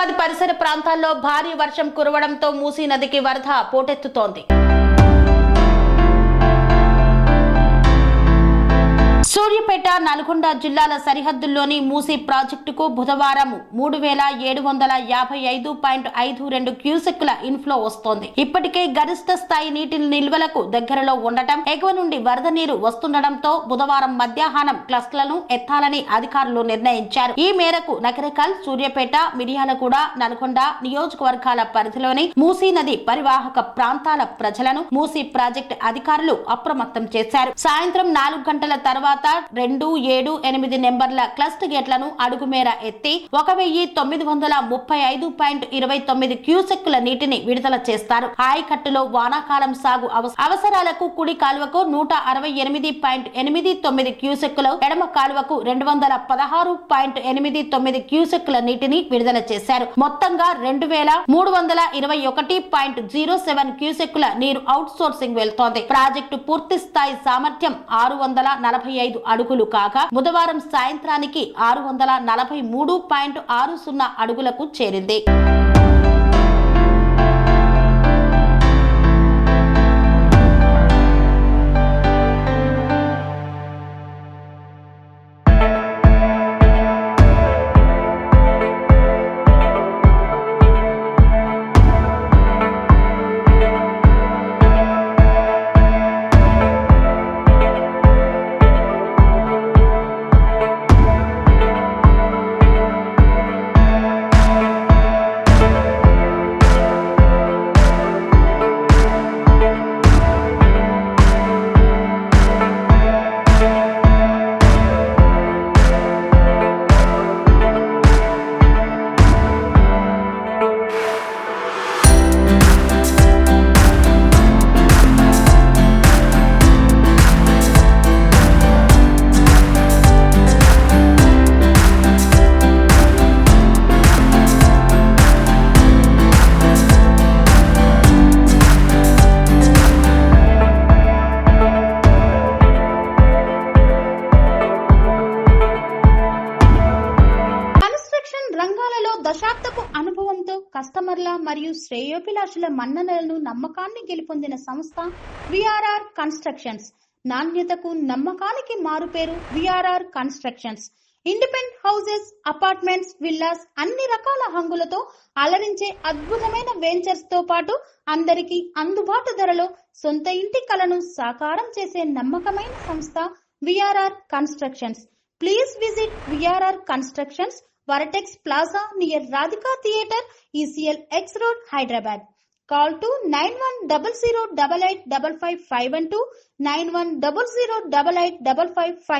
హైదరాబాద్ పరిసర ప్రాంతాల్లో భారీ వర్షం కురవడంతో మూసీ నదికి వరద పోటెత్తుతోంది. సూర్యాపేట, నల్గొండ జిల్లాల సరిహద్దుల్లోని మూసీ ప్రాజెక్టుకు బుధవారం 3755.52 క్యూసెక్కుల ఇన్ఫ్లో వస్తోంది. ఇప్పటికే గరిష్ట స్థాయి నీటి నిల్వలకు దగ్గరలో ఉండటం, ఎగువ నుండి వరద నీరు వస్తుండటంతో బుధవారం మధ్యాహ్నం క్లస్టర్లను ఎత్తాలని అధికారులు నిర్ణయించారు. ఈ మేరకు నకరికల్, సూర్యాపేట, మిర్యాలగూడ, నల్గొండ నియోజకవర్గాల పరిధిలోని మూసీ నది పరివాహక ప్రాంతాల ప్రజలను మూసీ ప్రాజెక్టు అధికారులు అప్రమత్తం చేశారు. సాయంత్రం 4 గంటల తర్వాత 2, 7, 8 నెంబర్ల క్లస్ట్ గేట్లను అడుగుమేర ఎత్తి 1935.29 క్యూసెక్కుల నీటిని విడుదల చేస్తారు. ఆయకట్టులో వానాకాలం సాగు అవసరాలకు కుడి కాలువకు 168.89 క్యూసెక్కులు, ఎడమ కాలువకు 216.89 క్యూసెక్కుల నీటిని విడుదల చేశారు. మొత్తంగా 2321.07 క్యూసెక్కుల నీరు అవుట్ సోర్సింగ్ వెళ్తోంది. ప్రాజెక్టు పూర్తి స్థాయి సామర్థ్యం 645 అడుగులు కాగా బుధవారం సాయంత్రానికి 643.60 అడుగులకు చేరింది. దశాబ్దపు అనుభవంతో కస్టమర్ల మరియు శ్రేయోభిలాషుల మన్ననలను నమ్మకాన్ని గెలుపొందిన సంస్థ విఆర్ఆర్ కన్స్ట్రక్షన్స్. నాణ్యతకు నమ్మకానికి మారుపేరు VRR constructions. Independent houses, apartments, villas అన్ని రకాల హంగులతో అలరించే అద్భుతమైన వెంచర్స్ తో పాటు అందరికీ అందుబాటు ధరలో సొంత ఇంటి కలను సాకారం చేసే నమ్మకమైన సంస్థ VRR constructions. Please visit VRR constructions, Varatex Plaza near Radhika Theatre, ECL X Road, Hyderabad. Call to 910088555512, 9100885555.